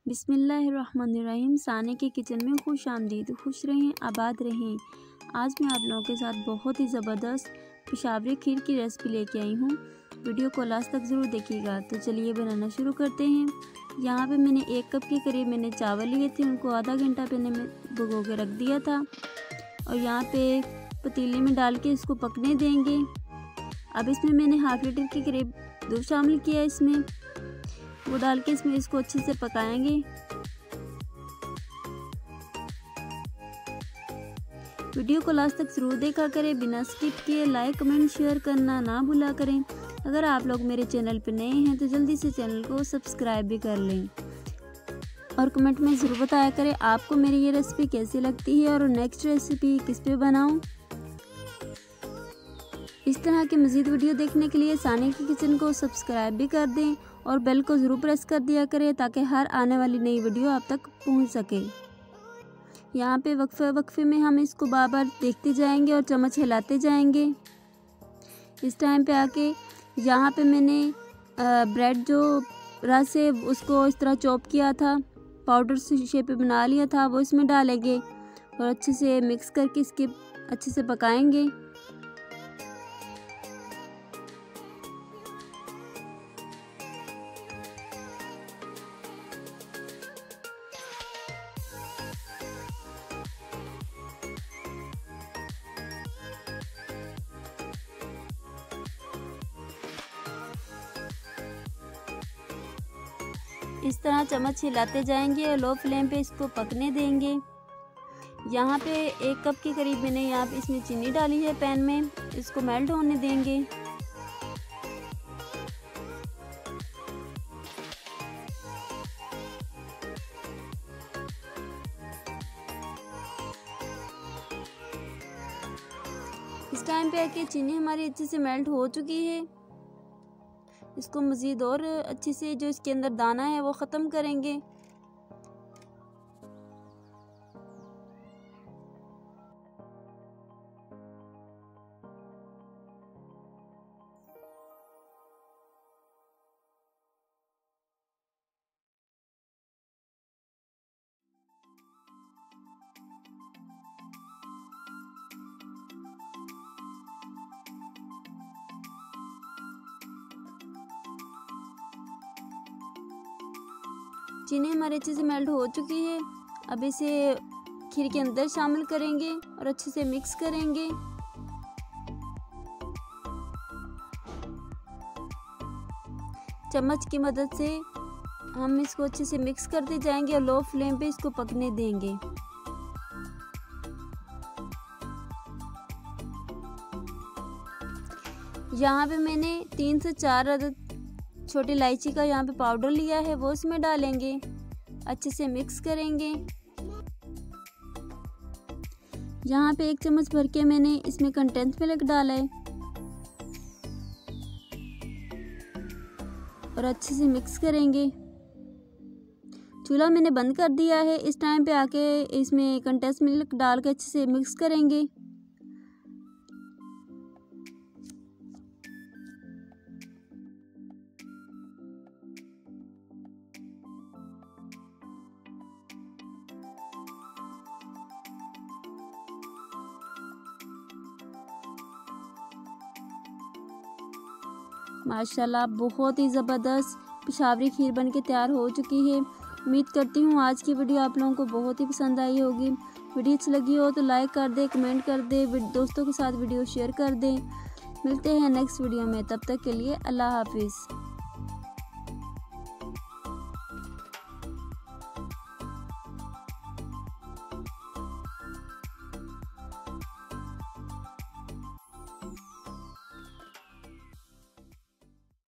बिस्मिल्लाहिर्रहमानिर्रहीम। साने के किचन में खुश आमदीद। खुश रहें, आबाद रहें। आज मैं आप लोगों के साथ बहुत ही ज़बरदस्त पेशावरी खीर की रेसिपी लेके आई हूँ। वीडियो को लास्ट तक ज़रूर देखिएगा। तो चलिए बनाना शुरू करते हैं। यहाँ पे मैंने 1 कप के करीब मैंने चावल लिए थे, उनको आधा घंटा पहले मैं भिगो के रख दिया था और यहाँ पे पतीले में डाल के इसको पकने देंगे। अब इसमें मैंने ½ लीटर के करीब दूध शामिल किया है, इसमें वो डाल के इसमें इसको अच्छे से पकाएंगे। वीडियो को लास्ट तक ज़रूर देखा करें, बिना स्किप किए। लाइक कमेंट शेयर करना ना भूला करें। अगर आप लोग मेरे चैनल पर नए हैं तो जल्दी से चैनल को सब्सक्राइब भी कर लें और कमेंट में ज़रूर बताया करें आपको मेरी ये रेसिपी कैसी लगती है और नेक्स्ट रेसिपी किस पे बनाऊं। इस तरह के मज़ीद वीडियो देखने के लिए साने की किचन को सब्सक्राइब भी कर दें और बेल को ज़रूर प्रेस कर दिया करें ताकि हर आने वाली नई वीडियो आप तक पहुंच सके। यहाँ पे वक्फे में हम इसको बार बार देखते जाएंगे और चम्मच हिलाते जाएंगे। इस टाइम पे आके यहाँ पे मैंने ब्रेड जो रस है उसको इस तरह चॉप किया था, पाउडर से शेप पे बना लिया था, वो इसमें डालेंगे और अच्छे से मिक्स करके इसके अच्छे से पकाएंगे। इस तरह चम्मच हिलाते जाएंगे और लो फ्लेम पे इसको पकने देंगे। यहाँ पे 1 कप के करीब मैंने यहाँ पे इसमें चीनी डाली है पैन में, इसको मेल्ट होने देंगे। इस टाइम पे आके चीनी हमारी अच्छे से मेल्ट हो चुकी है। इसको मज़ीद और अच्छे से जो इसके अंदर दाना है वो ख़त्म करेंगे। चीनी हमारे अच्छे से मेल्ट हो चुकी है। अब इसे खीर के अंदर शामिल करेंगे और अच्छे से मिक्स करेंगे। चम्मच की मदद से हम इसको अच्छे से मिक्स करते जाएंगे और लो फ्लेम पे इसको पकने देंगे। यहाँ पे मैंने 3 से 4 अदद छोटी इलायची का यहाँ पे पाउडर लिया है, वो इसमें डालेंगे, अच्छे से मिक्स करेंगे। यहाँ पे 1 चम्मच भर के मैंने इसमें कंडेंस मिल्क डाला है और अच्छे से मिक्स करेंगे। चूल्हा मैंने बंद कर दिया है। इस टाइम पे आके इसमें कंडेंस मिल्क डाल के अच्छे से मिक्स करेंगे। माशाल्लाह बहुत ही ज़बरदस्त पेशावरी खीर बन के तैयार हो चुकी है। उम्मीद करती हूँ आज की वीडियो आप लोगों को बहुत ही पसंद आई होगी। वीडियो अच्छी लगी हो तो लाइक कर दे, कमेंट कर दे, दोस्तों के साथ वीडियो शेयर कर दें। मिलते हैं नेक्स्ट वीडियो में, तब तक के लिए अल्लाह हाफिज़।